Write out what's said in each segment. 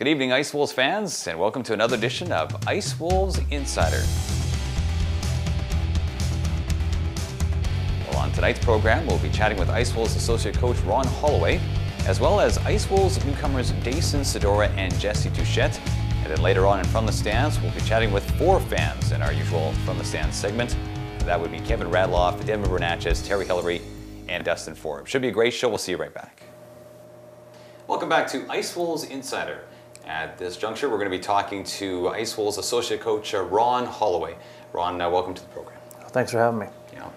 Good evening, Ice Wolves fans, and welcome to another edition of Ice Wolves Insider. Well, on tonight's program, we'll be chatting with Ice Wolves Associate Coach Ron Holloway, as well as Ice Wolves newcomers Dasan, Sydora, and Jessey Touchette. And then later on in From the Stands, we'll be chatting with 4 fans in our usual From the Stands segment. That would be Kevin Radloff, Denver Bernatchez, Terry Hillary, and Dustin Forbes. Should be a great show. We'll see you right back. Welcome back to Ice Wolves Insider. At this juncture, we're going to be talking to Ice Wolves Associate Coach Ron Holloway. Ron, welcome to the program. Thanks for having me. Yeah.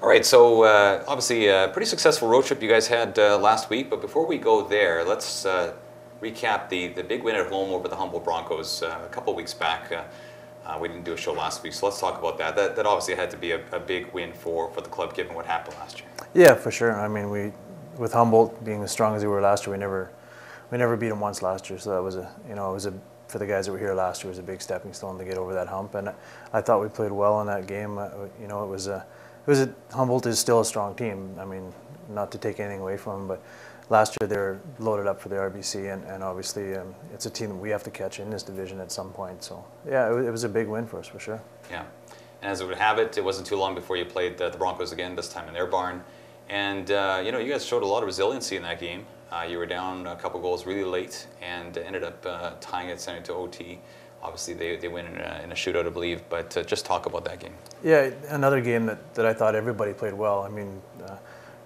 All right, so obviously a pretty successful road trip you guys had last week, but before we go there, let's recap the big win at home over the Humboldt Broncos a couple weeks back. We didn't do a show last week, so let's talk about that. That obviously had to be a big win for the club given what happened last year. Yeah, for sure. I mean, with Humboldt being as strong as we were last year, we never beat them once last year, so that was for the guys that were here last year, it was a big stepping stone to get over that hump. And I thought we played well in that game. Humboldt is still a strong team. I mean, not to take anything away from them, but last year they were loaded up for the RBC, and obviously it's a team that we have to catch in this division at some point. So yeah, it was a big win for us for sure. Yeah, and as it would have it, it wasn't too long before you played the Broncos again, this time in their barn. And you guys showed a lot of resiliency in that game. You were down a couple goals really late and ended up tying it, sending it to OT. Obviously, they win in a shootout, I believe, but just talk about that game. Yeah, another game that I thought everybody played well. I mean,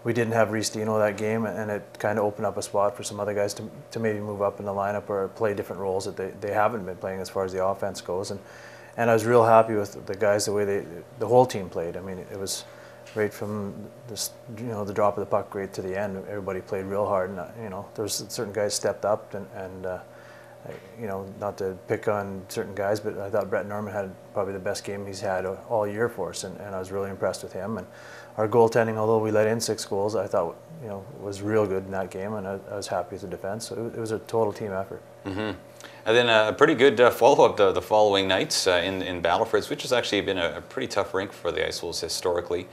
we didn't have Reese Dino that game, and it kind of opened up a spot for some other guys to maybe move up in the lineup or play different roles that they haven't been playing as far as the offense goes. And I was real happy with the guys, the way the whole team played. I mean, it was right from the drop of the puck right to the end. Everybody played real hard, and there's certain guys stepped up, and not to pick on certain guys, but I thought Brett Norman had probably the best game he's had all year for us, and I was really impressed with him. And our goaltending, although we let in 6 goals, I thought was real good in that game, and I was happy with the defense. So it was a total team effort. Mm-hmm. And then a pretty good follow-up the following nights in Battleford, which has actually been a pretty tough rink for the Ice Wolves historically.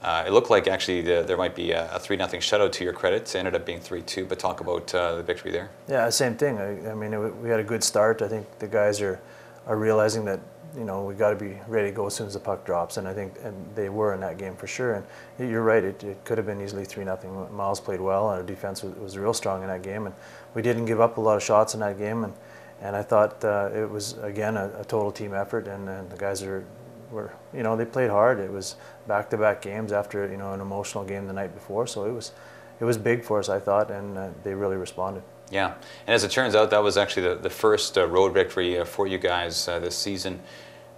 It looked like actually there might be a 3-0 shutout to your credit. It ended up being 3-2, but talk about the victory there. Yeah, same thing. I mean, we had a good start. I think the guys are realizing that we got to be ready to go as soon as the puck drops, and I think they were in that game for sure. And you're right, it could have been easily 3-0. Miles played well, and our defense was real strong in that game, and we didn't give up a lot of shots in that game. And I thought it was again a total team effort, and the guys they played hard. It was back-to-back games after an emotional game the night before, so it was big for us, I thought, and they really responded. Yeah, and as it turns out, that was actually the first road victory for you guys this season.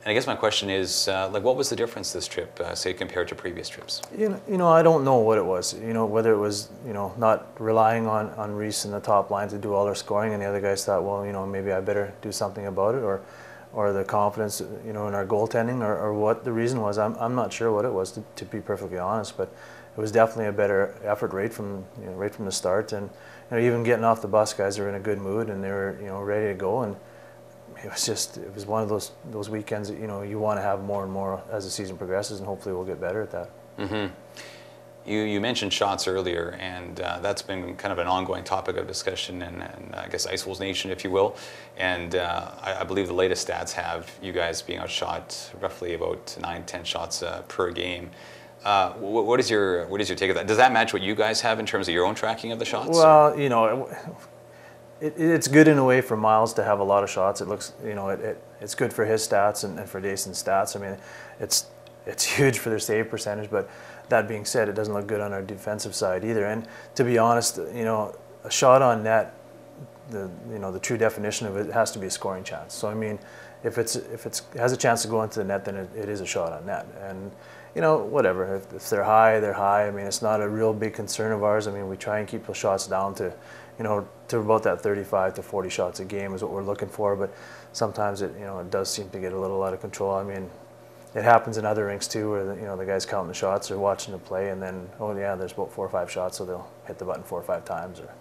And I guess my question is, what was the difference this trip, say, compared to previous trips? I don't know what it was. Whether it was not relying on Reese in the top line to do all their scoring, and the other guys thought, well, maybe I better do something about it, or the confidence, in our goaltending, or what the reason was. I'm not sure what it was, to be perfectly honest, but it was definitely a better effort right from the start. And even getting off the bus, guys were in a good mood, and they were ready to go. And it was one of those weekends that you want to have more and more as the season progresses, and hopefully we'll get better at that. Mm-hmm. You mentioned shots earlier, and that's been kind of an ongoing topic of discussion, and I guess Ice Wolves Nation, if you will. And I believe the latest stats have you guys being outshot roughly about 9-10 shots per game. What is your take of that? Does that match what you guys have in terms of your own tracking of the shots? Well, it's good in a way for Miles to have a lot of shots. It looks, it's good for his stats and for Dasan's stats. I mean, it's huge for their save percentage, but that being said, it doesn't look good on our defensive side either. And to be honest, a shot on net, the true definition of it has to be a scoring chance. So I mean, if it has a chance to go into the net, then it is a shot on net. And whatever, if they're high, they're high. I mean, it's not a real big concern of ours. I mean, we try and keep those shots down to about that 35 to 40 shots a game is what we're looking for. But sometimes it does seem to get a little out of control. I mean, it happens in other rinks too, where the guys counting the shots or watching the play, and then there's about 4 or 5 shots, so they'll hit the button 4 or 5 times. Or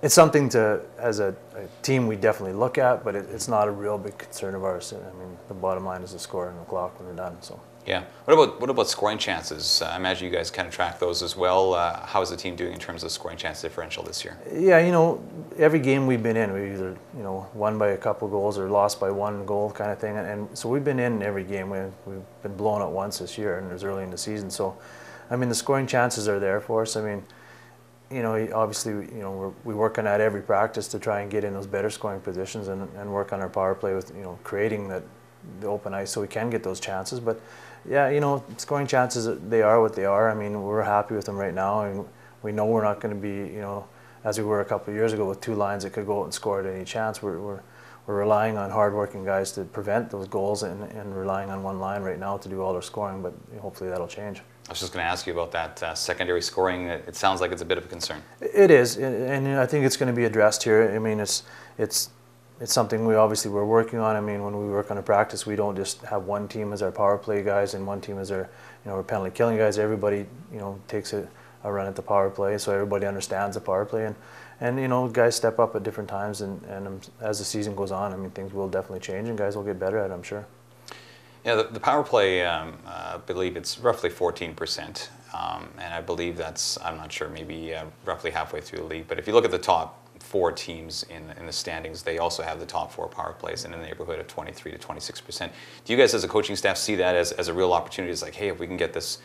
it's something to, as a team, we definitely look at, but it's not a real big concern of ours. I mean, the bottom line is the score and the clock when we're done. So Yeah. What about scoring chances? I imagine you guys kind of track those as well. How is the team doing in terms of scoring chance differential this year? Yeah, every game we've been in, we either won by a couple goals or lost by 1 goal kind of thing, and so we've been in every game. We've been blown out once this year, and it was early in the season. So, I mean, the scoring chances are there for us. I mean, obviously, we're working at every practice to try and get in those better scoring positions and work on our power play with creating the open ice so we can get those chances. But yeah, scoring chances, they are what they are. I mean, we're happy with them right now, and we know we're not going to be, as we were a couple of years ago with 2 lines that could go out and score at any chance. We're relying on hard-working guys to prevent those goals and relying on 1 line right now to do all their scoring, but hopefully that'll change. I was just going to ask you about that secondary scoring. It sounds like it's a bit of a concern. It is, and I think it's going to be addressed here. I mean, it's something we're working on. I mean, when we work on a practice, we don't just have one team as our power play guys and one team as our our penalty killing guys. Everybody takes a run at the power play, so everybody understands the power play, and guys step up at different times, and as the season goes on, I mean, things will definitely change and guys will get better at it, I'm sure. Yeah, the power play, I believe it's roughly 14%, and I believe that's, I'm not sure, maybe roughly halfway through the league. But if you look at the top 4 teams in the standings, they also have the top 4 power plays in the neighborhood of 23 to 26%. Do you guys as a coaching staff see that as a real opportunity? It's like, hey, if we can get this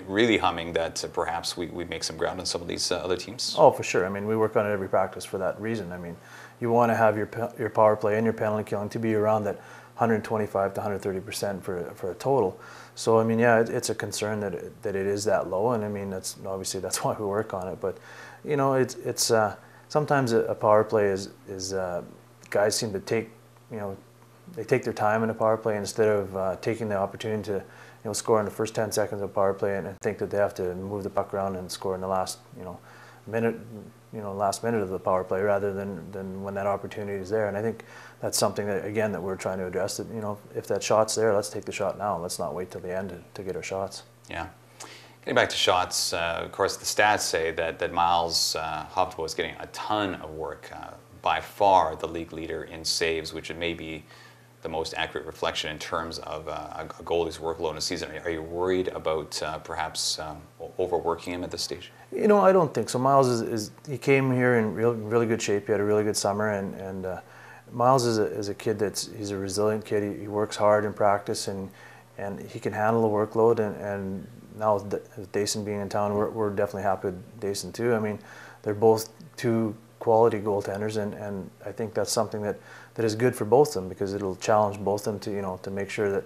really humming, that perhaps we make some ground on some of these other teams? Oh, for sure. I mean, we work on it every practice for that reason. I mean, you want to have your power play and your penalty killing to be around that 125 to 130% for a total. So I mean, yeah, it's a concern that it is that low, and I mean that's why we work on it. But it's sometimes a power play is guys seem to take they take their time in a power play instead of taking the opportunity to score in the first 10 seconds of power play and think that they have to move the puck around and score in the last last minute of the power play rather than when that opportunity is there. And I think that's something that we're trying to address. That if that shot's there, let's take the shot now. Let's not wait till the end to get our shots. Yeah. Getting back to shots, of course, the stats say that Miles Hovto is getting a ton of work. By far the league leader in saves, which it may be the most accurate reflection in terms of a goalie's workload in a season. Are you worried about perhaps overworking him at this stage? I don't think so. Miles he came here in really good shape. He had a really good summer, and Miles is a kid he's a resilient kid. He works hard in practice, and he can handle the workload. And now with Dasan being in town, we're definitely happy with Dasan too. I mean, they're both 2 quality goaltenders, and I think that's something that is good for both of them, because it'll challenge both of them to make sure that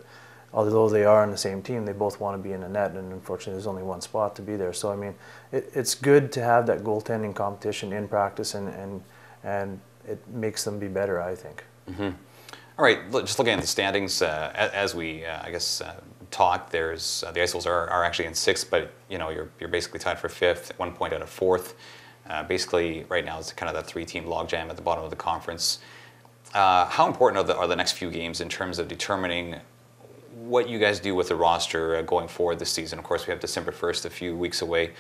although they are on the same team, they both want to be in the net, and unfortunately there's only one spot to be there. So I mean, it's good to have that goaltending competition in practice, and it makes them be better, I think. Mm-hmm. All right, just looking at the standings, as we talk, there's the Ice Wolves are actually in 6th, but you're basically tied for 5th, 1 point out of 4th. Basically, right now it's kind of that 3-team logjam at the bottom of the conference. How important are the next few games in terms of determining what you guys do with the roster going forward this season? Of course, we have December 1st, a few weeks away.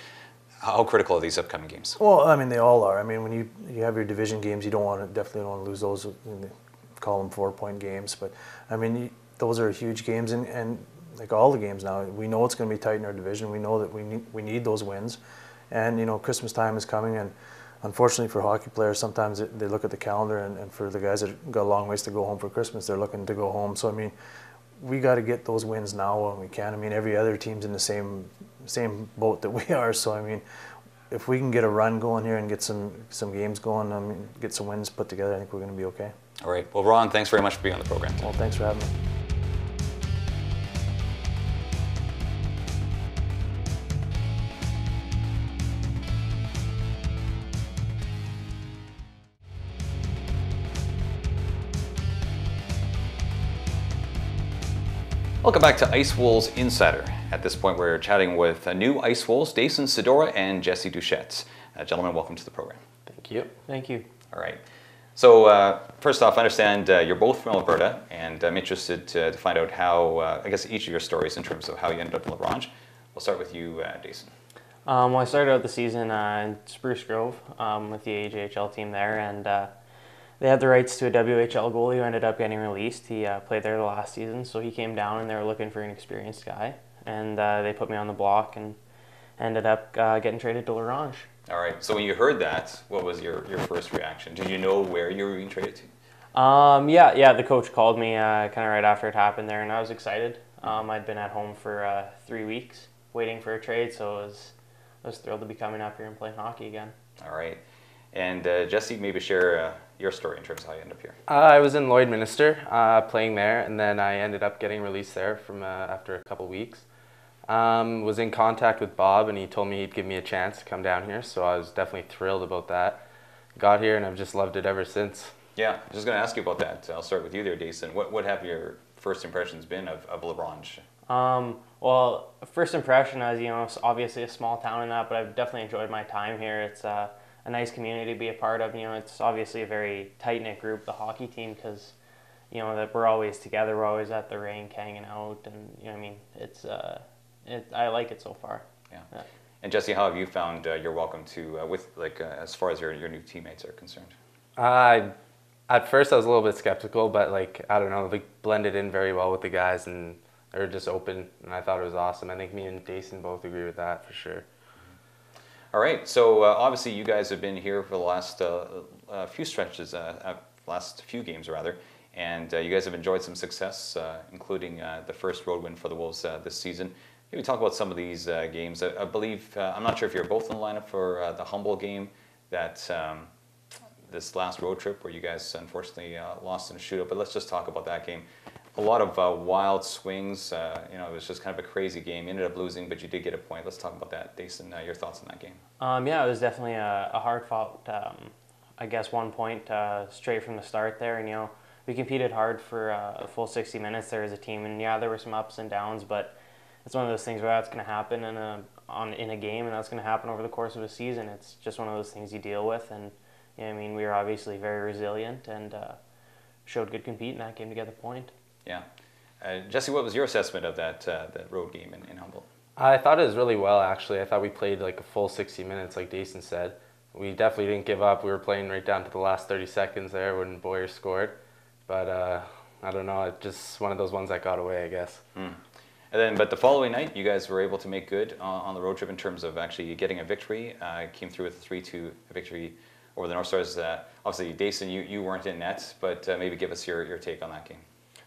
How critical are these upcoming games? Well, I mean, they all are. I mean, when you have your division games, definitely don't want to lose those. Call them 4-point games, but I mean, those are huge games, and like all the games now, we know it's going to be tight in our division. We know that we need those wins. And Christmas time is coming, and unfortunately for hockey players, sometimes they look at the calendar, and for the guys that got a long ways to go home for Christmas, they're looking to go home. So I mean, we got to get those wins now when we can. I mean, every other team's in the same boat that we are. So I mean, if we can get a run going here and get some games going, I mean, get some wins put together, I think we're going to be okay. All right. Well, Ron, thanks very much for being on the program. Well, thanks for having me. Welcome back to Ice Wolves Insider. At this point, we're chatting with new Ice Wolves, Dasan Sydora and Jessey Touchette. Gentlemen, welcome to the program. Thank you. Thank you. All right. So first off, I understand you're both from Alberta, and I'm interested to find out how, I guess, each of your stories in terms of how you ended up in LaGrange. We'll start with you, Dasan. Well, I started out the season in Spruce Grove with the AJHL team there, and they had the rights to a WHL goalie who ended up getting released. He played there the last season, so he came down and they were looking for an experienced guy. And they put me on the block and ended up getting traded to L'Orange. All right. So when you heard that, what was your first reaction? Did you know where you were being traded to? Yeah. The coach called me kind of right after it happened there, and I was excited. I'd been at home for 3 weeks waiting for a trade, so I was thrilled to be coming up here and playing hockey again. All right. And Jessey, maybe share your story in terms of how you ended up here. I was in Lloydminster playing there, and then I ended up getting released there from after a couple weeks. Was in contact with Bob, and he told me he'd give me a chance to come down here, so I was definitely thrilled about that. Got here, and I've just loved it ever since. Yeah, I was just going to ask you about that. I'll start with you there, Dasan. What have your first impressions been of L'Orange? Well, first impression as, it's obviously a small town and that, but I've definitely enjoyed my time here. It's a nice community to be a part of. It's obviously a very tight-knit group, the hockey team, because, that we're always together. We're always at the rink hanging out, and, it's, I like it so far. Yeah. And Jessey, how have you found your welcome to, as far as your new teammates are concerned? At first I was a little bit skeptical, but I don't know, they blended in very well with the guys, and they were just open, and I thought it was awesome. I think me and Dasan both agree with that for sure. All right, so obviously you guys have been here for the last few stretches, last few games rather, and you guys have enjoyed some success, including the first road win for the Wolves this season. Maybe talk about some of these games. I believe, I'm not sure if you're both in the lineup for the Humble game, that this last road trip where you guys unfortunately lost in a shootout, but let's just talk about that game. A lot of wild swings, it was just kind of a crazy game. You ended up losing, but you did get a point. Let's talk about that. Dasan, your thoughts on that game? Yeah, it was definitely a hard-fought, 1 point straight from the start there, and we competed hard for a full 60 minutes there as a team, and yeah, there were some ups and downs, but it's one of those things where that's going to happen in a game, and that's going to happen over the course of a season. It's just one of those things you deal with, and we were obviously very resilient and showed good compete in that game to get the point. Yeah. Jessey, what was your assessment of that road game in Humboldt? I thought it was really well, actually. I thought we played a full 60 minutes, like Dasan said. We definitely didn't give up. We were playing right down to the last 30 seconds there when Boyer scored. But I don't know, it's just one of those ones that got away, I guess. But the following night, you guys were able to make good on the road trip in terms of actually getting a victory. Came through with a 3-2 victory over the North Stars. Obviously, Dasan, you weren't in net, but maybe give us your take on that game.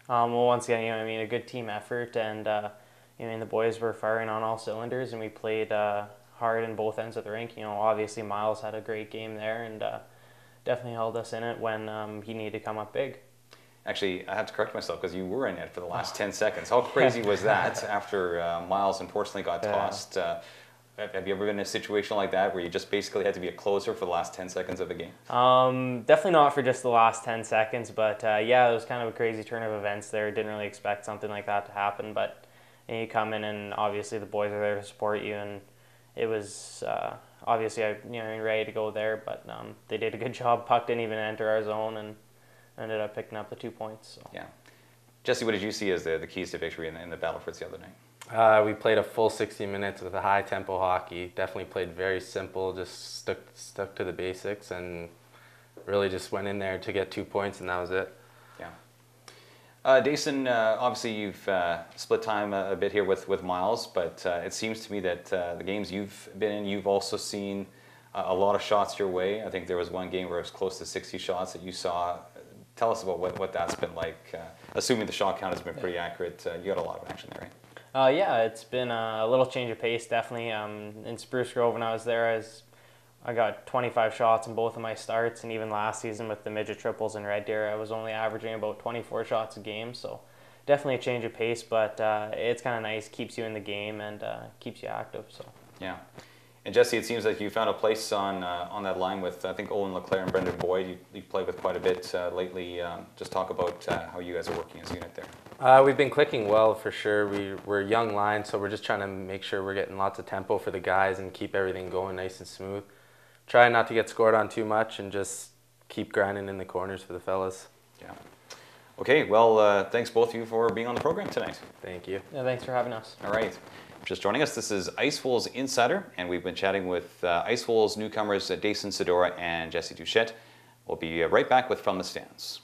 Well, once again, a good team effort, and the boys were firing on all cylinders, and we played hard in both ends of the rink. Obviously Miles had a great game there, and definitely held us in it when he needed to come up big. Actually, I have to correct myself because you were in it for the last 10 seconds. How crazy was that after Miles unfortunately got tossed? Have you ever been in a situation like that where you just basically had to be a closer for the last 10 seconds of a game? Definitely not for just the last 10 seconds, but yeah, it was kind of a crazy turn of events there. Didn't really expect something like that to happen, but you come in and obviously the boys are there to support you, and it was obviously ready to go there, but they did a good job. Puck didn't even enter our zone and ended up picking up the 2 points. So. Yeah. Jessey, what did you see as the keys to victory in the Battle Fritz the other night? We played a full 60 minutes with a high-tempo hockey. Definitely played very simple, just stuck to the basics, and really just went in there to get 2 points, and that was it. Yeah. Dasan, obviously you've split time a bit here with Miles, but it seems to me that the games you've been in, you've also seen a lot of shots your way. I think there was one game where it was close to 60 shots that you saw. Tell us about what that's been like. Assuming the shot count has been pretty accurate, you got a lot of action there, right? Yeah, it's been a little change of pace, definitely. In Spruce Grove, when I was there, I got 25 shots in both of my starts, and even last season with the midget triples in Red Deer, I was only averaging about 24 shots a game, so definitely a change of pace, but it's kind of nice, keeps you in the game, and keeps you active. So. Yeah. And Jessey, it seems like you found a place on that line with, I think, Owen LeClaire and Brendan Boyd. You've played with quite a bit lately. Just talk about how you guys are working as a unit there. We've been clicking well for sure. We're a young line, so we're just trying to make sure we're getting lots of tempo for the guys and keep everything going nice and smooth. Try not to get scored on too much and just keep grinding in the corners for the fellas. Yeah. Okay, well, thanks both of you for being on the program tonight. Thank you. Yeah, thanks for having us. All right. Just joining us, this is Ice Wolves Insider, and we've been chatting with Ice Wolves newcomers Dasan, Sydora, and Jessey Touchette. We'll be right back with From the Stands.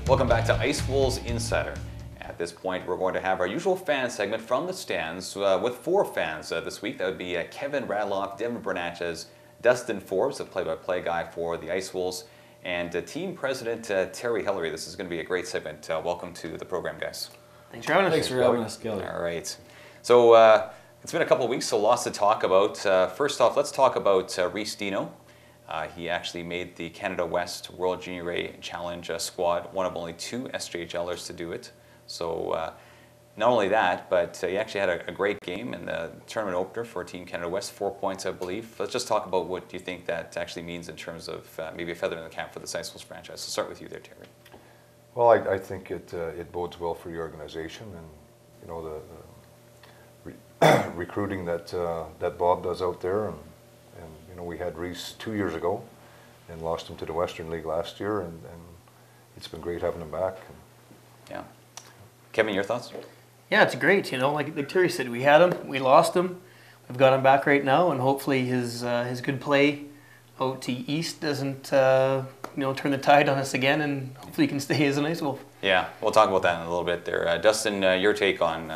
Welcome back to Ice Wolves Insider. At this point, we're going to have our usual fan segment From the Stands with 4 fans this week. That would be Kevin Radloff, Devin Bernatchez, Dustin Forbes, the play-by-play guy for the Ice Wolves, and team president Terry Hillary. This is going to be a great segment. Welcome to the program, guys. Thanks for having us. Thanks for having us, Kelly. All right. So it's been a couple of weeks, so lots to talk about. First off, let's talk about Reese Dino. He actually made the Canada West World Junior A Challenge squad, one of only 2 SJHLers to do it. So not only that, but he actually had a great game in the tournament opener for Team Canada West, 4 points, I believe. Let's just talk about what you think that actually means in terms of maybe a feather in the cap for the Ice Wolves franchise. So start with you there, Terry. Well, I think it bodes well for the organization, and you know the recruiting that that Bob does out there, and you know we had Reese 2 years ago, and lost him to the Western League last year, and it's been great having him back. Yeah. Kevin, your thoughts? Yeah, it's great. You know, like Terry said, we had him, we lost him, we've got him back right now, and hopefully his good play out to East doesn't turn the tide on us again, and hopefully he can stay as an Ice Wolf. Yeah, we'll talk about that in a little bit there. Dustin, your take on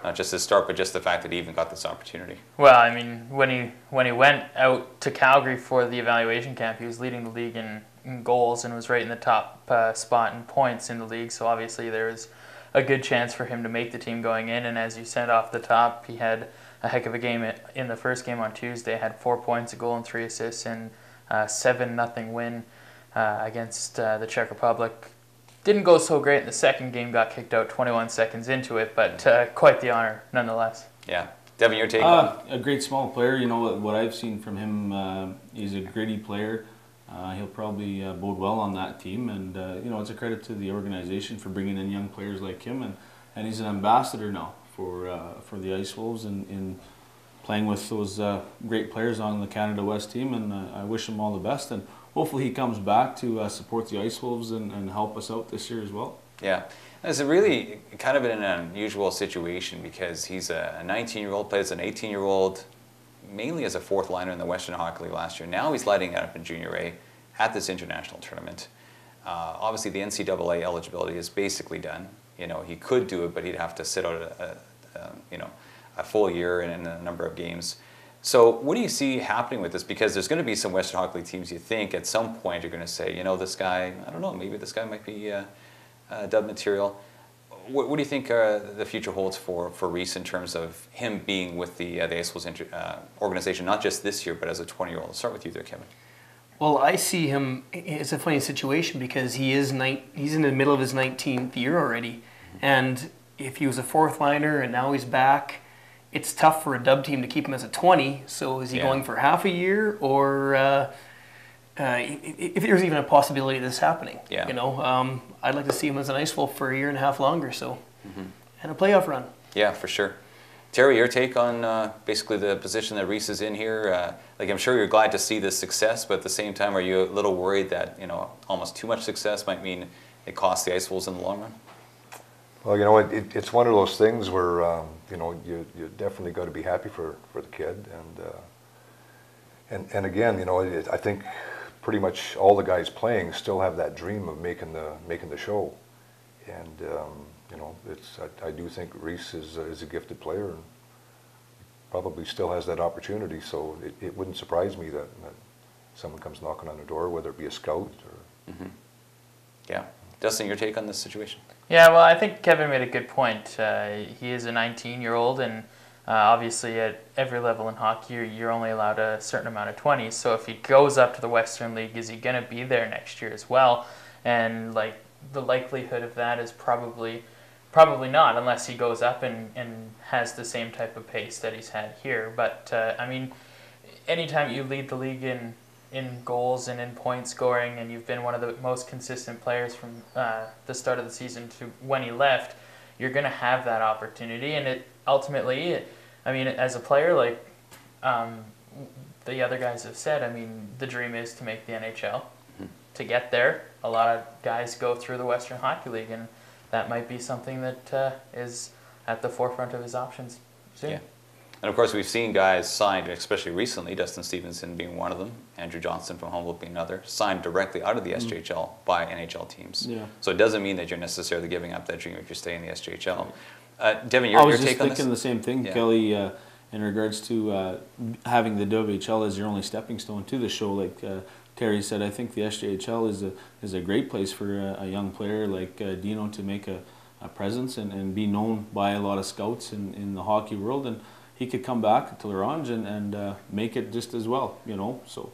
not just his start, but just the fact that he even got this opportunity. Well, I mean, when he went out to Calgary for the evaluation camp, he was leading the league in goals and was right in the top spot in points in the league. So obviously there was a good chance for him to make the team going in. And as you said off the top, he had a heck of a game in the first game on Tuesday. Had 4 points, a goal, and 3 assists in 7-0 win against the Czech Republic. Didn't go so great in the second game, got kicked out 21 seconds into it, but quite the honor nonetheless. Yeah. Devin, your take? A great small player. You know, what I've seen from him, he's a gritty player. He'll probably bode well on that team, and you know, it's a credit to the organization for bringing in young players like him, and he's an ambassador now for the Ice Wolves and playing with those great players on the Canada West team, and I wish him all the best, and hopefully he comes back to support the Ice Wolves and help us out this year as well. Yeah. It's really kind of an unusual situation because he's a 19-year-old, plays an 18-year-old, mainly as a 4th liner in the Western Hockey League last year. Now he's lighting it up in Junior A at this international tournament. Obviously, the NCAA eligibility is basically done. You know, he could do it, but he'd have to sit out a full year and a number of games. So what do you see happening with this? Because there's going to be some Western Hockey League teams you think at some point you're going to say, you know, this guy, I don't know, maybe this guy might be dub material. What do you think the future holds for Reese in terms of him being with the Ice Wolves organization, not just this year, but as a 20-year-old? I'll start with you there, Kevin. Well, I see him, it's a funny situation because he's in the middle of his 19th year already, and if he was a 4th liner and now he's back, it's tough for a dub team to keep him as a 20, so is he going for half a year, or if there's even a possibility of this happening? Yeah. You know, I'd like to see him as an Ice Wolf for a year and a half longer, so, and a playoff run. Yeah, for sure. Terry, your take on basically the position that Reese is in here? Like, I'm sure you're glad to see this success, but at the same time, are you a little worried that, you know, almost too much success might mean it costs the Ice Wolves in the long run? Well, you know, it's one of those things where you know you definitely got to be happy for the kid, and again, you know, I think pretty much all the guys playing still have that dream of making the show, and you know, I do think Reese is a gifted player and probably still has that opportunity. So it wouldn't surprise me that someone comes knocking on the door, whether it be a scout or. Yeah. Dustin, your take on this situation? Yeah, well, I think Kevin made a good point. He is a 19-year-old, and obviously at every level in hockey, you're only allowed a certain amount of 20s. So if he goes up to the Western League, is he going to be there next year as well? And like the likelihood of that is probably not, unless he goes up and has the same type of pace that he's had here. But I mean, anytime you lead the league in goals and in point scoring, and you've been one of the most consistent players from the start of the season to when he left, you're going to have that opportunity. And it ultimately, I mean, as a player, like the other guys have said, I mean, the dream is to make the NHL. To get there, a lot of guys go through the Western Hockey League, and that might be something that is at the forefront of his options soon. Yeah. And of course, we've seen guys signed, especially recently, Dustin Stevenson being one of them, Andrew Johnston from Humboldt being another, signed directly out of the SJHL by NHL teams. Yeah. So it doesn't mean that you're necessarily giving up that dream if you're staying in the SJHL. Devin, I your was take just on this? thinking the same thing, Yeah. Kelly, in regards to having the WHL as your only stepping stone to the show. Like Terry said, I think the SJHL is a great place for a young player like Dino to make a presence and be known by a lot of scouts in the hockey world. And he could come back to L'Orange and make it just as well, you know. So.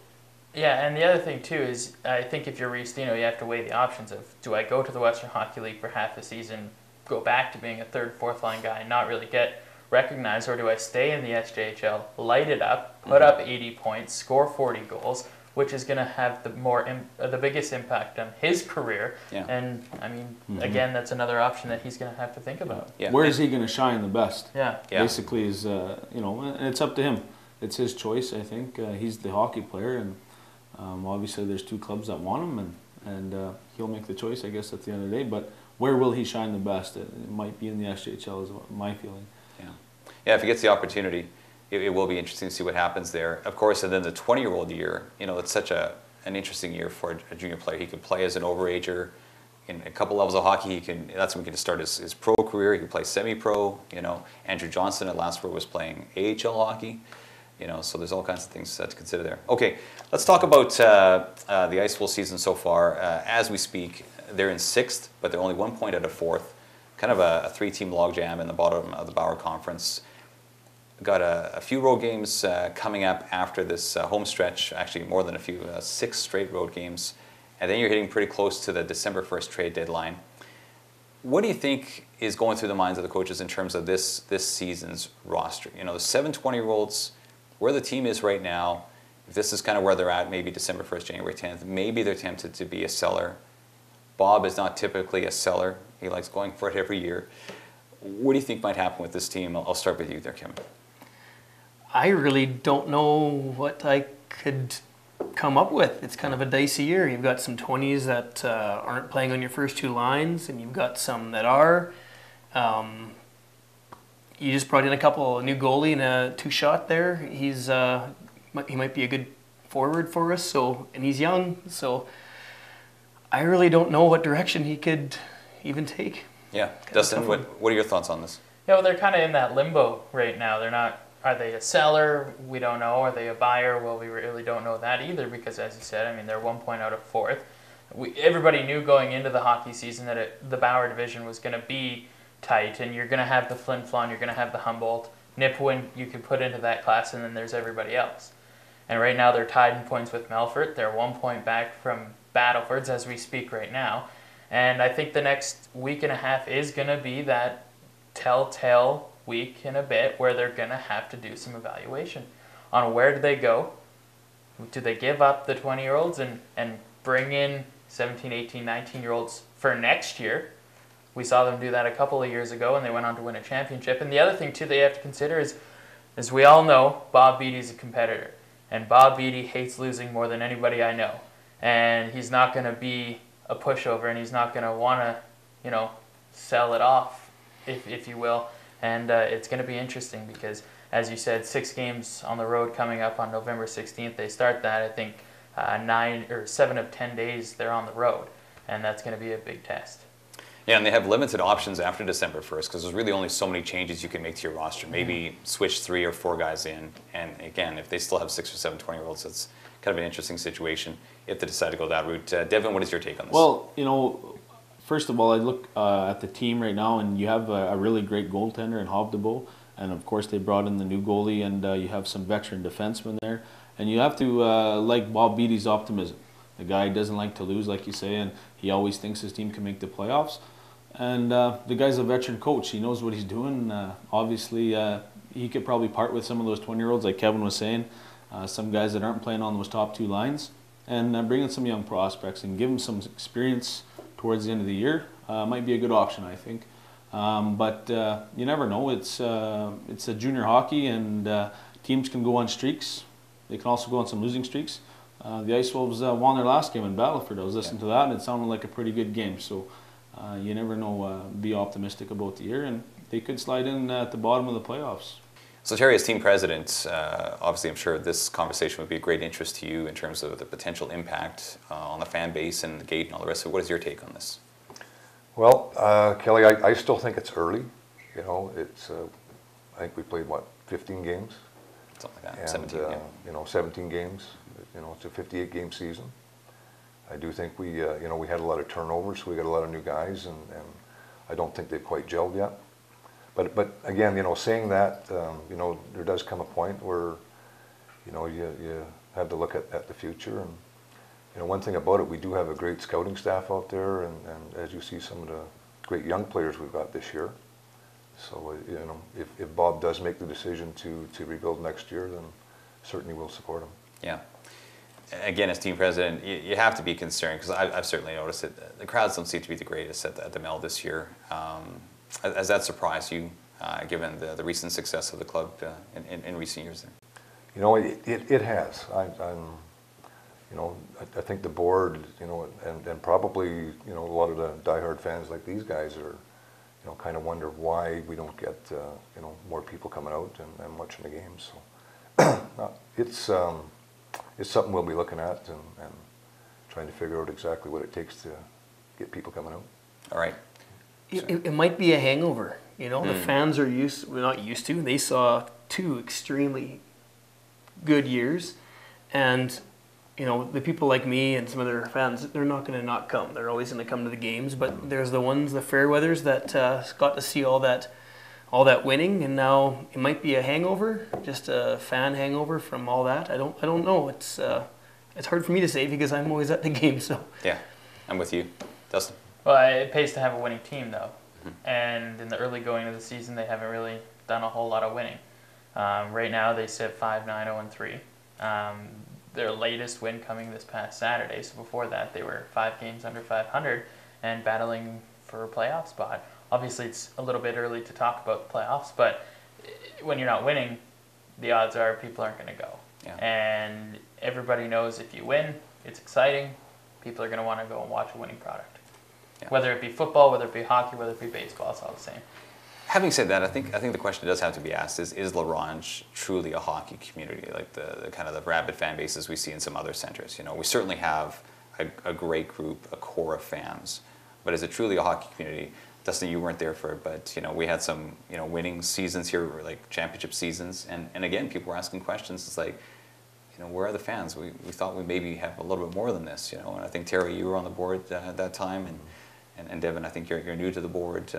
Yeah, and the other thing too is I think if you're Reese Dino, you have to weigh the options of, do I go to the Western Hockey League for half the season, go back to being a third, fourth line guy and not really get recognized, or do I stay in the SJHL, light it up, put up 80 points, score 40 goals, which is going to have the biggest impact on his career. Yeah. And I mean, again, that's another option that he's going to have to think about. Yeah. Where is he going to shine the best? Yeah. Yeah. Basically, is you know, and it's up to him. It's his choice. I think he's the hockey player, and obviously there's two clubs that want him, and he'll make the choice, I guess, at the end of the day. But where will he shine the best? It might be in the SJHL, is my feeling. Yeah. Yeah, if he gets the opportunity, it will be interesting to see what happens there. Of course, and then the 20-year-old year, you know, it's such an interesting year for a junior player. He could play as an overager in a couple levels of hockey. That's when he can start his pro career. He can play semi-pro. You know, Andrew Johnston at last word was playing AHL hockey. You know, so there's all kinds of things to consider there. Okay, let's talk about the Ice Wolves season so far. As we speak, they're in 6th, but they're only 1 point out of 4th. Kind of a 3-team logjam in the bottom of the Bauer Conference. Got a few road games coming up after this home stretch, actually more than a few, 6 straight road games. And then you're hitting pretty close to the December 1st trade deadline. What do you think is going through the minds of the coaches in terms of this season's roster? You know, the 7-20-year-olds, where the team is right now, if this is kind of where they're at, maybe December 1st, January 10th, maybe they're tempted to be a seller. Bob is not typically a seller. He likes going for it every year. What do you think might happen with this team? I'll start with you there, Kevin. I really don't know what I could come up with. It's kind of a dicey year. You've got some 20s that aren't playing on your first 2 lines, and you've got some that are. You just brought in a new goalie and a Touchette there. He might be a good forward for us. And he's young, so I really don't know what direction he could even take. Yeah, Dustin, what are your thoughts on this? Yeah, well, they're kind of in that limbo right now. They're not. Are they a seller? We don't know. Are they a buyer? Well, we really don't know that either because, as you said, I mean, they're 1 point out of 4th. Everybody knew going into the hockey season that the Bauer division was going to be tight, and you're going to have the Flin Flon, you're going to have the Humboldt, Nipawin you could put into that class, and then there's everybody else. And right now they're tied in points with Melfort. They're 1 point back from Battlefords as we speak right now. And I think the next week and a half is going to be that telltale week and a bit where they're going to have to do some evaluation on where do they go. Do they give up the 20-year-olds and bring in 17, 18, 19-year-olds for next year? We saw them do that a couple of years ago, and they went on to win a championship. And the other thing, too, that you have to consider is, as we all know, Bob Beatty's a competitor. And Bob Beatty hates losing more than anybody I know. And he's not going to be a pushover, and he's not going to want to, sell it off, if you will. And it's going to be interesting because, as you said, 6 games on the road coming up on November 16th. They start that, I think, 7 of 10 days they're on the road. And that's going to be a big test. Yeah, and they have limited options after December 1st because there's really only so many changes you can make to your roster. Maybe switch 3 or 4 guys in. And again, if they still have 6 or 7 20-year-olds, it's kind of an interesting situation if they decide to go that route. Devin, what is your take on this? Well, first of all, I look at the team right now, and you have a really great goaltender in Hovdebo. And, of course, they brought in the new goalie, and you have some veteran defensemen there. And you have to like Bob Beatty's optimism. The guy doesn't like to lose, like you say, and he always thinks his team can make the playoffs. And the guy's a veteran coach. He knows what he's doing. Obviously, he could probably part with some of those 20-year-olds, like Kevin was saying, some guys that aren't playing on those top 2 lines, and bring in some young prospects and give them some experience towards the end of the year. Might be a good option, I think. But you never know. It's a junior hockey, and teams can go on streaks. they can also go on some losing streaks. The Ice Wolves won their last game in Battleford. I was listening to that, and it sounded like a pretty good game. So you never know. Be optimistic about the year, and they could slide in at the bottom of the playoffs. So Terry, as team president, obviously I'm sure this conversation would be of great interest to you in terms of the potential impact on the fan base and the gate and all the rest of it. What is your take on this? Well, Kelly, I still think it's early. You know, it's I think we played, what, 15 games? Something like that, And, 17 games. you know, 17 games. You know, it's a 58-game season. I do think we, you know, we had a lot of turnovers, so we got a lot of new guys, and I don't think they've quite gelled yet. But again, you know, saying that, you know, there does come a point where, you know, you have to look at the future. And, you know, one thing about it, we do have a great scouting staff out there, and as you see some of the great young players we've got this year. So, you know, if Bob does make the decision to rebuild next year, then certainly we'll support him. Yeah. Again, as team president, you have to be concerned, because I've certainly noticed it. The crowds don't seem to be the greatest at the Mel this year. Has that surprised you, given the recent success of the club in recent years there? You know, it has. You know, I think the board, you know, and probably, you know, a lot of the diehard fans like these guys are, you know, kind of wonder why we don't get, you know, more people coming out and watching the games. So it's something we'll be looking at and trying to figure out exactly what it takes to get people coming out. All right. It might be a hangover. You know, the fans are not used to. They saw 2 extremely good years, and you know, the people like me and some other fans, they're not going to not come. They're always going to come to the games. But there's the ones, the fair weathers, that got to see all that winning, and now it might be a hangover, just a fan hangover from all that. I don't know. It's hard for me to say because I'm always at the game. So yeah, I'm with you, Dustin. Well, it pays to have a winning team, though. And in the early going of the season, they haven't really done a whole lot of winning. Right now, they sit 5-9-0-3. Their latest win coming this past Saturday. So before that, they were 5 games under 500 and battling for a playoff spot. Obviously, it's a little bit early to talk about the playoffs, but when you're not winning, the odds are people aren't going to go. Yeah. And everybody knows if you win, it's exciting. People are going to want to go and watch a winning product. Yeah. Whether it be football, whether it be hockey, whether it be baseball, it's all the same. Having said that, I think the question does have to be asked: Is La Ronge truly a hockey community, like the kind of the rabid fan bases we see in some other centers? You know, we certainly have a great group, a core of fans, but is it truly a hockey community? Dustin, you weren't there for it, but you know, we had some, you know, winning seasons here, like championship seasons, and again, people were asking questions. It's like, you know, where are the fans? We thought we maybe have a little bit more than this, you know. And I think Terry, you were on the board at that time, and Devin, I think you're new to the board.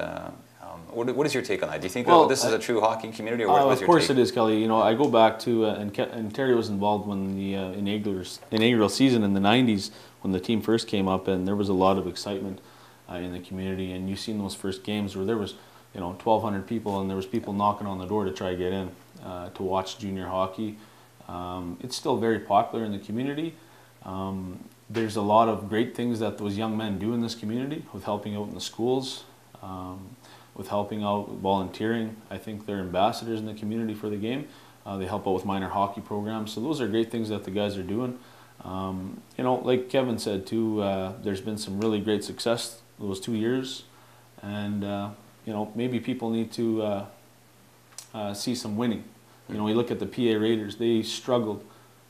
What is your take on that? Do you think that this is a true hockey community, or what is your take? Of course it is, Kelly. You know, I go back to and Terry was involved when the inaugural season in the '90s when the team first came up, and there was a lot of excitement in the community. And you've seen those first games where there was, you know, 1,200 people, and there was people knocking on the door to try to get in to watch junior hockey. It's still very popular in the community. There's a lot of great things that those young men do in this community, with helping out in the schools, with helping out, volunteering. I think they're ambassadors in the community for the game. They help out with minor hockey programs. So those are great things that the guys are doing. You know, like Kevin said too, there's been some really great success those 2 years. And, you know, maybe people need to see some winning. You know, you look at the PA Raiders, they struggled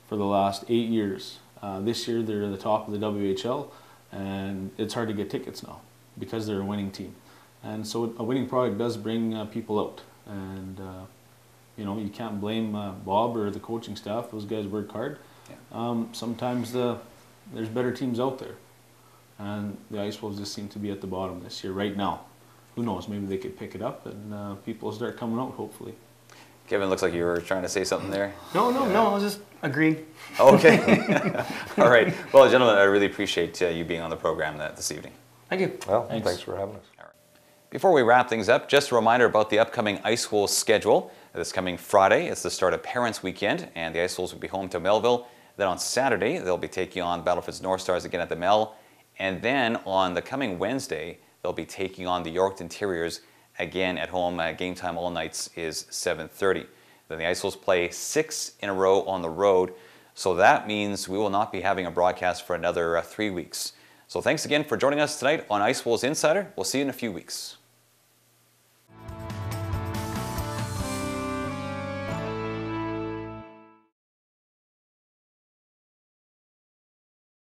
for the last 8 years. This year they're at the top of the WHL, and it's hard to get tickets now because they're a winning team. And so a winning product does bring people out. And, you know, you can't blame Bob or the coaching staff. Those guys work hard. Yeah. Sometimes there's better teams out there. And the Ice Wolves just seem to be at the bottom this year right now. Who knows, maybe they could pick it up and people will start coming out, hopefully. Kevin, looks like you were trying to say something there. No, I was just agreeing. Okay. All right. Well, gentlemen, I really appreciate you being on the program this evening. Thank you. Well, thanks for having us. All right. Before we wrap things up, just a reminder about the upcoming Ice Wolves schedule. This coming Friday, it's the start of Parents Weekend, and the Ice Wolves will be home to Melville. Then on Saturday, they'll be taking on Battleford's North Stars again at the Mel. And then on the coming Wednesday, they'll be taking on the Yorkton Terriers again at home. Game time all nights is 7:30. Then the Ice Wolves play 6 in a row on the road So that means we will not be having a broadcast for another 3 weeks. So thanks again for joining us tonight on Ice Wolves Insider. We'll see you in a few weeks.